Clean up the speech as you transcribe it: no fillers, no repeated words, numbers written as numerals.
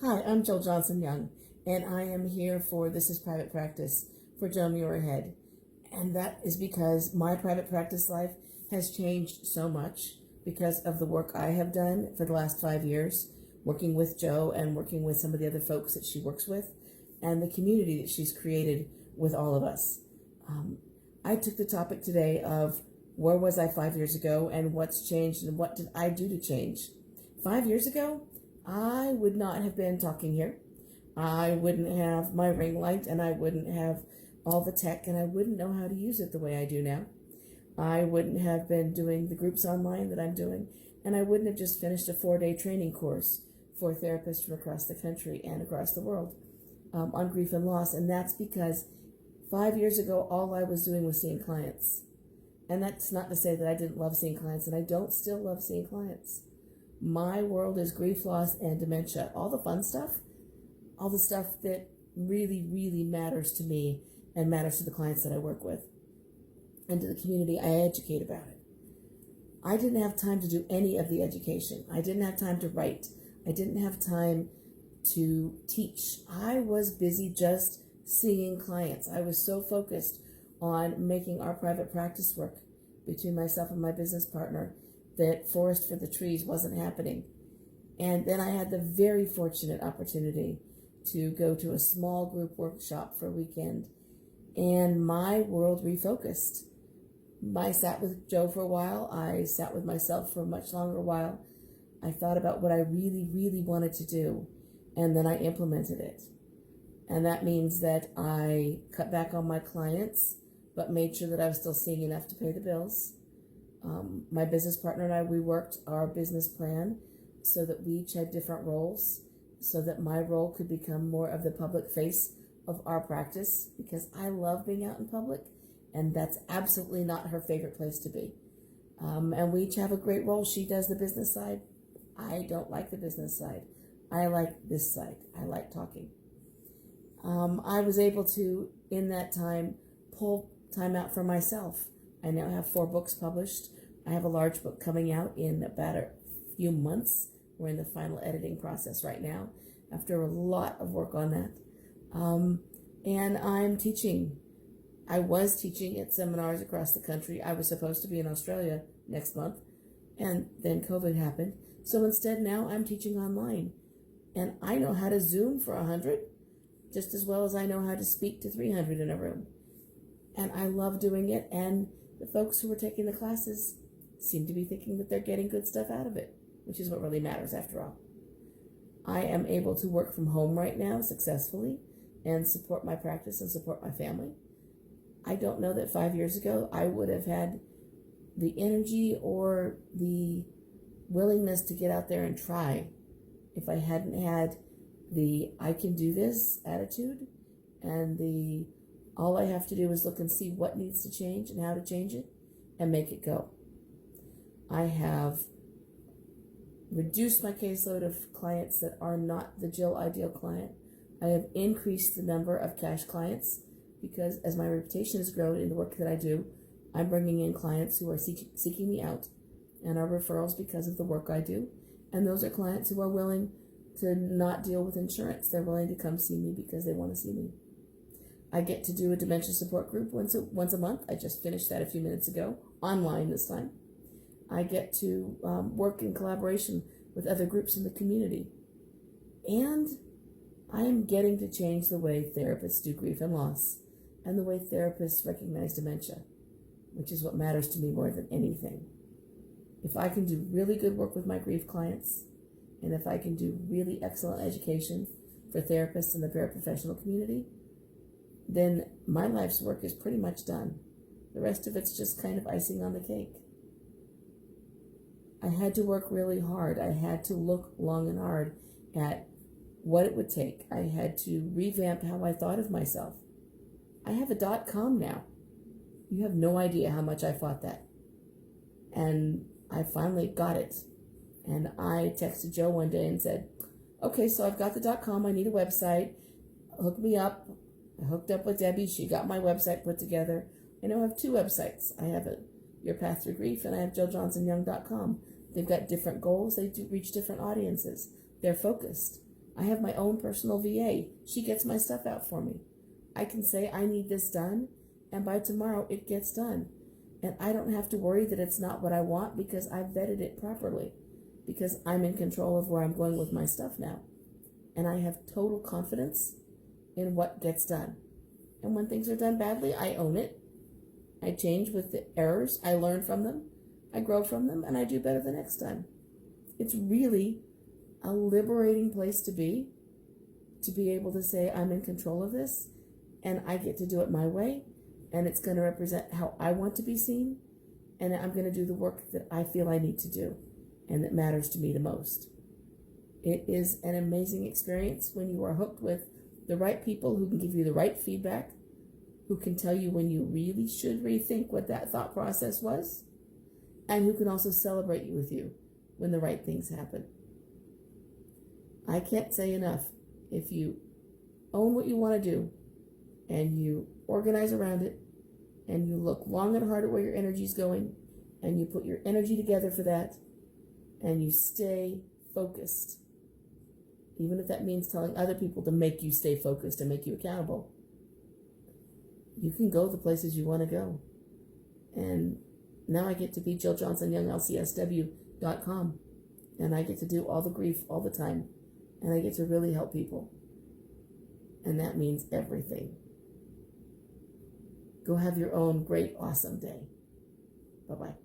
Hi, I'm Jill Johnson Young, and I am here for This is Private Practice for Joe Muirhead. And that is because my private practice life has changed so much because of the work I have done for the last 5 years, working with Joe and working with some of the other folks that she works with, and the community that she's created with all of us. I took the topic today of where was I 5 years ago and what's changed and what did I do to change. 5 years ago, I would not have been talking here. I wouldn't have my ring light, and I wouldn't have all the tech, and I wouldn't know how to use it the way I do now. I wouldn't have been doing the groups online that I'm doing, and I wouldn't have just finished a 4-day training course for therapists from across the country and across the world on grief and loss. And that's because 5 years ago, all I was doing was seeing clients. And that's not to say that I didn't love seeing clients, and I don't still love seeing clients. My world is grief, loss, and dementia. All the fun stuff, all the stuff that really, really matters to me and matters to the clients that I work with and to the community I educate about it. I didn't have time to do any of the education. I didn't have time to write. I didn't have time to teach. I was busy just seeing clients. I was so focused on making our private practice work between myself and my business partner that Forest for the Trees wasn't happening. And then I had the very fortunate opportunity to go to a small group workshop for a weekend, and my world refocused. I sat with Joe for a while. I sat with myself for a much longer while. I thought about what I really, really wanted to do, and then I implemented it. And that means that I cut back on my clients, but made sure that I was still seeing enough to pay the bills. My business partner and I, we worked our business plan so that we each had different roles, so that my role could become more of the public face of our practice, because I love being out in public, and that's absolutely not her favorite place to be. And we each have a great role. She does the business side. I don't like the business side. I like this side. I like talking. I was able to, in that time, pull time out for myself. I now have 4 books published. I have a large book coming out in about a few months. We're in the final editing process right now, after a lot of work on that. And I'm teaching. I was teaching at seminars across the country. I was supposed to be in Australia next month, and then COVID happened. So instead, now I'm teaching online. And I know how to Zoom for 100 just as well as I know how to speak to 300 in a room. And I love doing it, and the folks who are taking the classes seem to be thinking that they're getting good stuff out of it, which is what really matters after all. I am able to work from home right now successfully and support my practice and support my family. I don't know that 5 years ago I would have had the energy or the willingness to get out there and try if I hadn't had the I can do this attitude and the all I have to do is look and see what needs to change and how to change it and make it go. I have reduced my caseload of clients that are not the Jill ideal client. I have increased the number of cash clients because as my reputation has grown in the work that I do, I'm bringing in clients who are seeking me out and are referrals because of the work I do. And those are clients who are willing to not deal with insurance. They're willing to come see me because they want to see me. I get to do a dementia support group once a month. I just finished that a few minutes ago, online this time. I get to work in collaboration with other groups in the community. And I am getting to change the way therapists do grief and loss and the way therapists recognize dementia, which is what matters to me more than anything. If I can do really good work with my grief clients, and if I can do really excellent education for therapists in the paraprofessional community, then my life's work is pretty much done. The rest of it's just kind of icing on the cake. I had to work really hard. I had to look long and hard at what it would take. I had to revamp how I thought of myself. I have a .com now. You have no idea how much I fought that. And I finally got it. And I texted Joe one day and said, okay, so I've got the .com. I need a website. Hook me up. I hooked up with Debbie. She got my website put together. I now have 2 websites. I have Your Path Through Grief, and I have JillJohnsonYoung.com. They've got different goals. They do reach different audiences. They're focused. I have my own personal VA. She gets my stuff out for me. I can say I need this done, and by tomorrow it gets done. And I don't have to worry that it's not what I want because I've vetted it properly, because I'm in control of where I'm going with my stuff now. And I have total confidence in what gets done. And when things are done badly, I own it. I change with the errors. I learn from them. I grow from them, and I do better the next time. It's really a liberating place to be able to say I'm in control of this, and I get to do it my way, and it's going to represent how I want to be seen, and I'm going to do the work that I feel I need to do and that matters to me the most. It is an amazing experience when you are hooked with the right people who can give you the right feedback, who can tell you when you really should rethink what that thought process was, and who can also celebrate you with you when the right things happen. I can't say enough. If you own what you want to do and you organize around it and you look long and hard at where your energy is going and you put your energy together for that and you stay focused, even if that means telling other people to make you stay focused and make you accountable, you can go the places you want to go. And now I get to be Jill Johnson Young, LCSW.com, and I get to do all the grief all the time, and I get to really help people. And that means everything. Go have your own great, awesome day. Bye-bye.